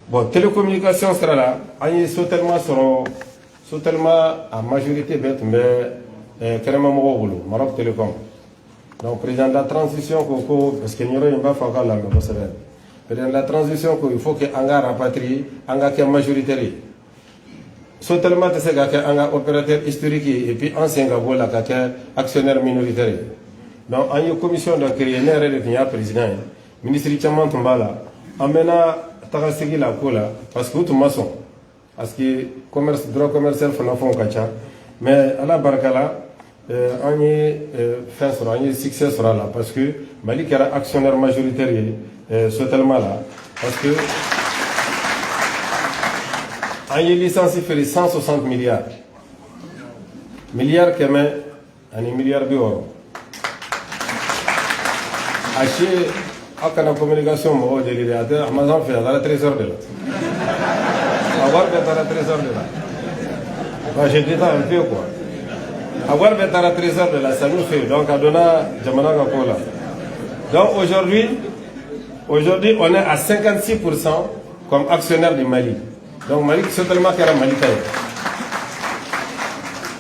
Bon, télécommunication sera là. On est totalement à majorité bête, mais carrément Maroc Télécom. Donc, président de la transition, parce qu'il n'y aura pas de la président de la transition, il faut qu'il y ait un rapatrie, un majoritaire. Totalement, c'est un opérateur historique et puis en Singapour, un actionnaire minoritaire. Donc, il y a une commission de créer un président, ministre de Chaman Tombala, amena Tagasegi la Kola, parce que tout maçon, parce que droit commercial, mais à la Barkala, on est fin sur un succès sur là, parce que Mali est actionnaire majoritaire, totalement là, parce que on est licencié pour 160 milliards. Milliards comme un milliard d'euros. Acheter à la communication, moi, je l'ai dit, Amazon fait à la trésor de là. Avoir fait à la trésor de là. J'ai dit un peu quoi. Avoir fait à la trésor de là, ça nous fait. Donc, à donner Jamana Gapola. Donc, aujourd'hui, on est à 56% comme actionnaire du Mali. Donc, Mali, c'est tellement qu'il y a Mali.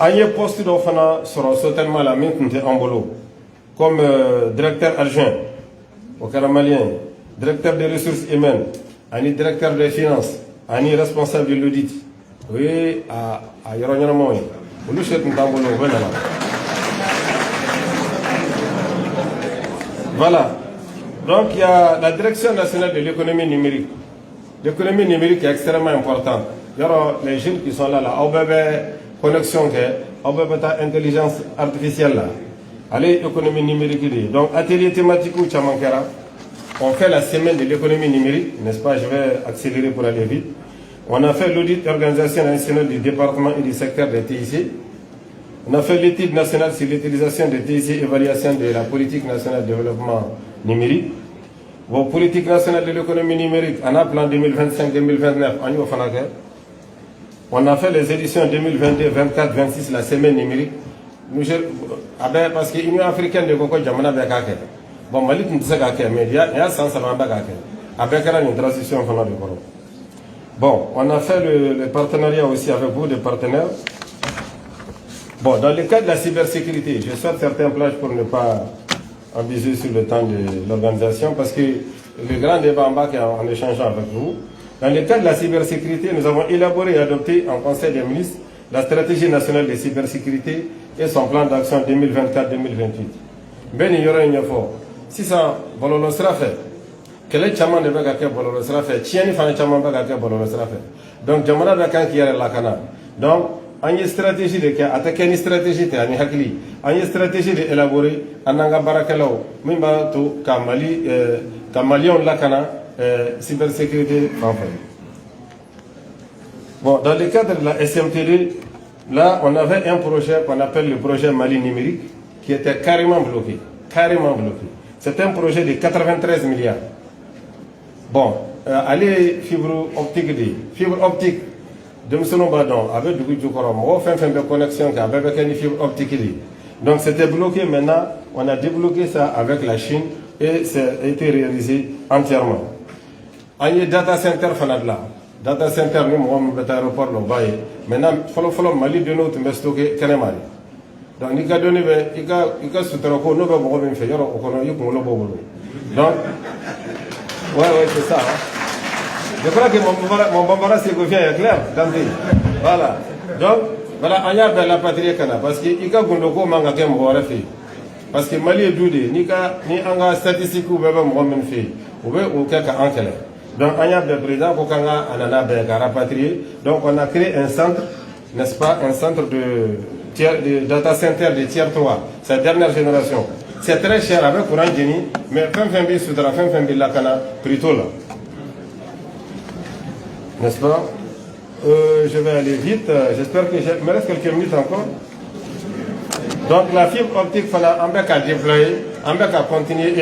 Il y a un poste d'offre sur certainement la main en boulot. Comme directeur adjoint au Caramalien, directeur des ressources humaines, directeur des finances, responsable de l'audit. Oui, à Yoronyamoy. Voilà. Donc il y a la direction nationale de l'économie numérique. L'économie numérique est extrêmement importante. Il y a les jeunes qui sont là, on peut connexion, on peut intelligence artificielle là. Allez, économie numérique. Donc, atelier thématique ou Chamankara, on fait la semaine de l'économie numérique, n'est-ce pas? Je vais accélérer pour aller vite. On a fait l'audit d'organisation nationale du département et du secteur des TIC. On a fait l'étude nationale sur l'utilisation des TIC, évaluation de la politique nationale de développement numérique. Vos politiques nationales de l'économie numérique, on a plan 2025-2029, on a fait les éditions 2022, 24, 26, la semaine numérique. Parce que l'Union africaine de Koko Jamana Bekake. Bon, Mali ne sait pas mais il y a 150 Bekake. Avec une transition de Koro. Bon, on a fait le partenariat aussi avec vous, des partenaires. Bon, dans le cas de la cybersécurité, je saute certaines plages pour ne pas abuser sur le temps de l'organisation, parce que le grand débat en bas en échangeant avec vous. Dans le cas de la cybersécurité, nous avons élaboré et adopté en Conseil des ministres la stratégie nationale de cybersécurité et son plan d'action 2024-2028. Ben, il y aura une fois. Si ça, Bololo sera fait. Quel est le chaman de Bagake Bololo sera fait? Tieni fan chaman Bagake Bololo sera fait. Donc, Jamana Bakan qui est la Kana. Donc, il y a une stratégie de attaquer une stratégie de Hakili. Il y a une stratégie d'élaborer Ananga Barakalao. Mimba to Kamalion Lakana, cybersécurité en fait. Bon, dans le cadre de la SMTD, là, on avait un projet qu'on appelle le projet Mali numérique, qui était carrément bloqué. Carrément bloqué. C'est un projet de 93 milliards. Bon, allez, fibre optique, de M. Badon, avec du Djoukorom, on fait une connexion avec une fibre optique. Donc, c'était bloqué. Maintenant, on a débloqué ça avec la Chine et ça a été réalisé entièrement. Il y a data center Fanadla. Data center, nous avons un aéroport. Maintenant, il faut Mali de nous stocker Kanemari. Donc, il y a donné, il y a sous-trako, nous avons fait, il y a donc, ouais, c'est ça. Je crois que mon bambara c'est est clair. Voilà. Donc, voilà, il y a la patrie Kana, parce qu'il y a Gondoko Mangakem Borafi. Parce que Mali est doudé, ni un statistique ou même moi même fait, ou quelqu'un en quel. Donc, il y a des présidents qui ont rapatrié. Donc, on a créé un centre, n'est-ce pas, un centre de data center de tiers 3, c'est la dernière génération. C'est très cher avec courant génie, mais fin soudra, fin lakana, plutôt là. N'est-ce pas? Je vais aller vite, j'espère que il me reste quelques minutes encore. Donc, la fibre optique, il faut qu'à déployer, on va continuer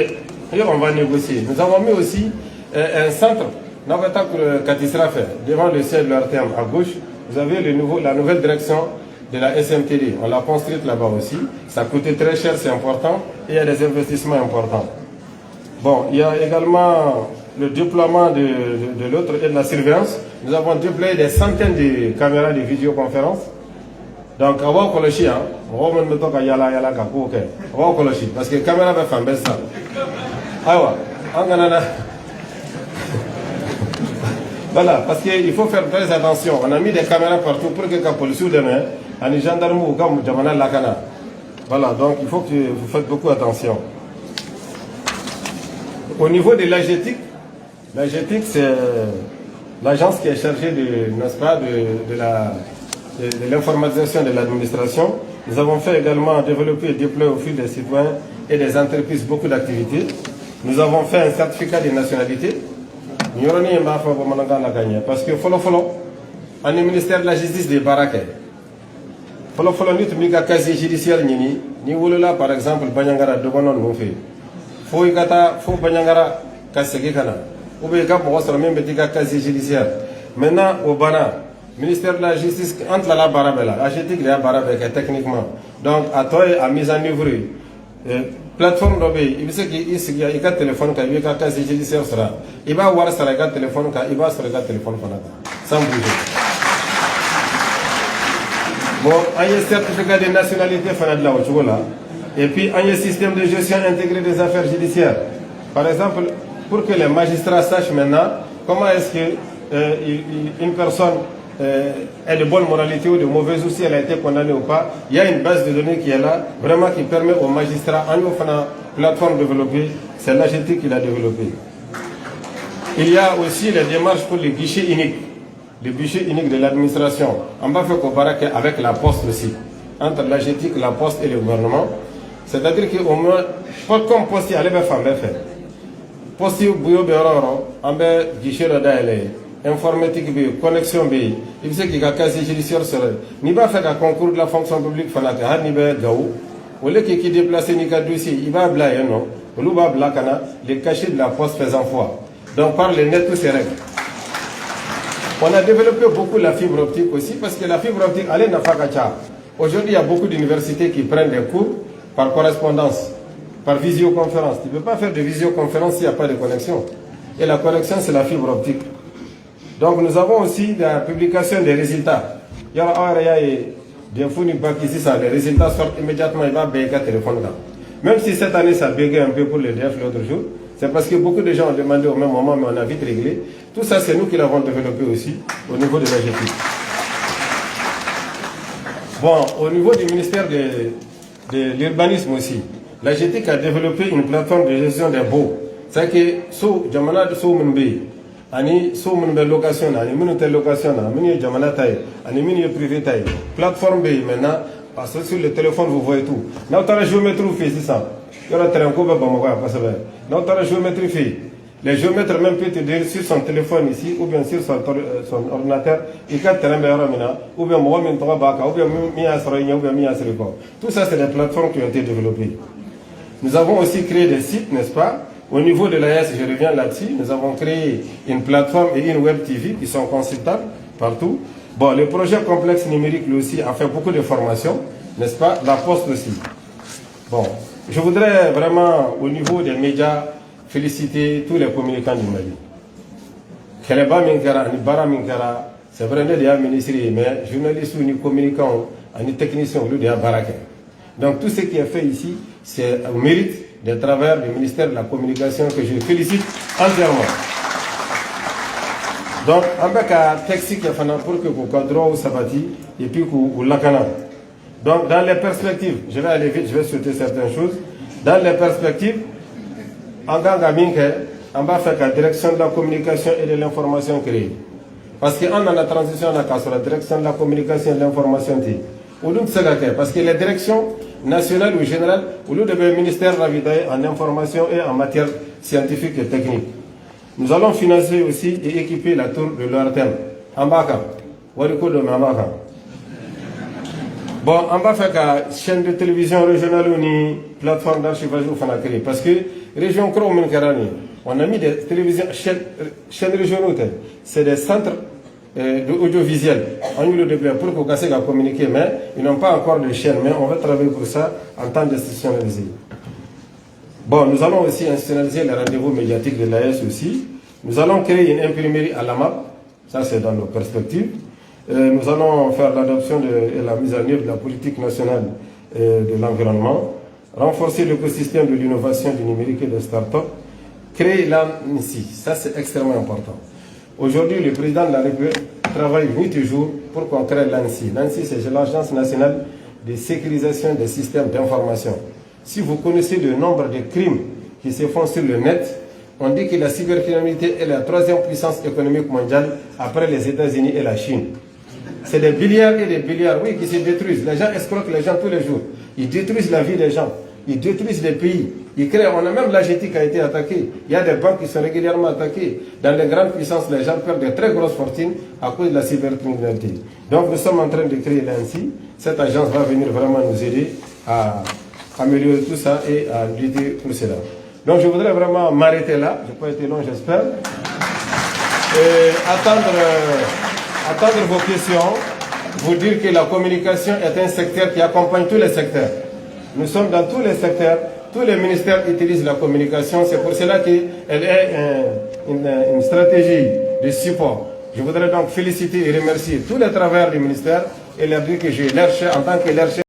et on va négocier. Nous avons mis aussi un centre, devant le ciel de leur terme à gauche, vous avez la nouvelle direction de la SMTD. On l'a construite là-bas aussi. Ça coûtait très cher, c'est important. Et il y a des investissements importants. Bon, il y a également le déploiement de l'autre et de la surveillance, nous avons déployé des centaines de caméras de vidéoconférence. Donc, on va colocher, on va mettre parce que la caméra va faire un ça. Voilà, parce qu'il faut faire très attention. On a mis des caméras partout pour que la police demain, les gendarmes ou comme Jamana Lakana. Voilà, donc il faut que vous faites beaucoup attention. Au niveau de l'AGETIC, c'est l'agence qui est chargée de l'informatisation de l'administration. Nous avons fait également développer et déployer au fil des citoyens et des entreprises beaucoup d'activités. Nous avons fait un certificat de nationalité. Parce que on est ministère de la justice de Baraké. Nous avons casier judiciaire par exemple Banyangara de Bonon Moufi. Faut Banyangara Kasegekana. Ou bien même casier judiciaire. Maintenant au Bana, ministère de la justice entre la Barabella, AGETIC et la Barabella techniquement. Donc à toi à mise en œuvre. Plateforme d'obé, il sait qu'il y a un téléphone qui a un casier judiciaire sera. Il va voir sur le téléphone, il va sur le téléphone sans bouger. Bon, il y a un certificat de nationalité là, et puis il y a un système de gestion intégré des affaires judiciaires. Par exemple, pour que les magistrats sachent maintenant comment est-ce que une personne est de bonne moralité ou de mauvaise, ou si elle a été condamnée ou pas, il y a une base de données qui est là, vraiment qui permet aux magistrats, en une plateforme développée, c'est l'AGETIC qui l'a développée. Il y a aussi les démarches pour les guichets uniques, de l'administration. On va faire comparer avec la poste aussi, entre l'AGETIC, la poste et le gouvernement. C'est-à-dire qu'au moins, pas comme poste, il y a les femmes faire. Poste, on va guichet le d'aller. Informatique, connexion, il sait qu'il y a un casier judiciaire sur elle. Il va faire un concours de la fonction publique, il va gaou. Au lieu qu'il déplace un dossier, il va blayer, non. Il va blayer les cachets de la poste faisant foi. Donc, par les nets, tous ces règles. On a développé beaucoup la fibre optique aussi, parce que la fibre optique, elle est n'a pas qu'à. Aujourd'hui, il y a beaucoup d'universités qui prennent des cours par correspondance, par visioconférence. Tu ne peux pas faire de visioconférence s'il n'y a pas de connexion. Et la connexion, c'est la fibre optique. Donc nous avons aussi la publication des résultats. Il y a des fous ici, les résultats sortent immédiatement, il va baisser le téléphone là. Même si cette année ça bégait un peu pour le DF l'autre jour, c'est parce que beaucoup de gens ont demandé au même moment, mais on a vite réglé. Tout ça, c'est nous qui l'avons développé aussi au niveau de l'AGETIC. Bon, au niveau du ministère de l'urbanisme aussi, l'AGETIC a développé une plateforme de gestion des baux. C'est que sous Jamana de Soumenbe, ani so mun be location ani minute location na mini jamana tay ani mini privé tay plateforme B maintenant parce que sur le téléphone vous voyez tout na tara géométrie fait c'est ça il y a terrain ko ba mo ba parce que na tara géométrie fait les géomètres même peut te dire sur son téléphone ici ou bien sur son ordinateur il y a terrain be ramina ou bien mo min to ba ka ou bien mi asro ou bien mi asro ko tout ça c'est des plateformes qui ont été développées. Nous avons aussi créé des sites, n'est-ce pas? Au niveau de l'AS, je reviens là-dessus, nous avons créé une plateforme et une web TV qui sont consultables partout. Bon, le projet complexe numérique, lui aussi, a fait beaucoup de formations, n'est-ce pas? La Poste aussi. Bon, je voudrais vraiment, au niveau des médias, féliciter tous les communicants du Mali. Keleba Minkara, Nibara Minkara, c'est vrai, il y a ministre, mais journalistes ou ni communicants, ni techniciens, il y a Baraké. Donc tout ce qui est fait ici, c'est au mérite de travers du ministère de la Communication que je félicite entièrement. Donc, on va faire un texte qui est fait pour que vous cadrez au sabati et puis que vous l'akana. Donc, dans les perspectives, je vais aller vite, je vais sauter certaines choses. Dans les perspectives, on va faire la direction de la communication et de l'information créée. Parce qu'on a la transition sur la direction de la communication et de l'information. Parce que les directions nationales ou générales, au lieu de ministère ravitaillé en information et en matière scientifique et technique. Nous allons financer aussi et équiper la tour de l'ORTM. En bas, bon, on va faire une chaîne de télévision régionale ou une plateforme d'archivage ou créer. Parce que région Kromon on a mis des télévisions, chaînes régionales, c'est des centres audiovisuel. On a eu le développement pour qu'on puisse communiquer, mais ils n'ont pas encore de chaîne, mais on va travailler pour ça en temps d'institutionnaliser. Bon, nous allons aussi institutionnaliser les rendez-vous médiatiques de l'AS aussi. Nous allons créer une imprimerie à l'AMAP, ça c'est dans nos perspectives. Nous allons faire l'adoption et la mise en œuvre de la politique nationale de l'environnement, renforcer l'écosystème de l'innovation du numérique et des startups, créer l'ANSI, ça c'est extrêmement important. Aujourd'hui, le président de la République travaille nuit et jour pour qu'on crée l'ANSI. L'ANSI, c'est l'Agence nationale de sécurisation des systèmes d'information. Si vous connaissez le nombre de crimes qui se font sur le net, on dit que la cybercriminalité est la troisième puissance économique mondiale après les États-Unis et la Chine. C'est des milliards et des milliards, oui, qui se détruisent. Les gens escroquent les gens tous les jours. Ils détruisent la vie des gens. Ils détruisent les pays. Ils créent, on a même l'Argentine qui a été attaquée. Il y a des banques qui sont régulièrement attaquées. Dans les grandes puissances, les gens perdent de très grosses fortunes à cause de la cybercriminalité. Donc nous sommes en train de créer l'ANSI. Cette agence va venir vraiment nous aider à améliorer tout ça et à lutter pour cela. Donc je voudrais vraiment m'arrêter là. Je n'ai pas été long, j'espère. Et attendre vos questions, vous dire que la communication est un secteur qui accompagne tous les secteurs. Nous sommes dans tous les secteurs, tous les ministères utilisent la communication, c'est pour cela qu'elle est une stratégie de support. Je voudrais donc féliciter et remercier tous les travailleurs du ministère et leur dire que j'ai leur chef en tant que leur chef.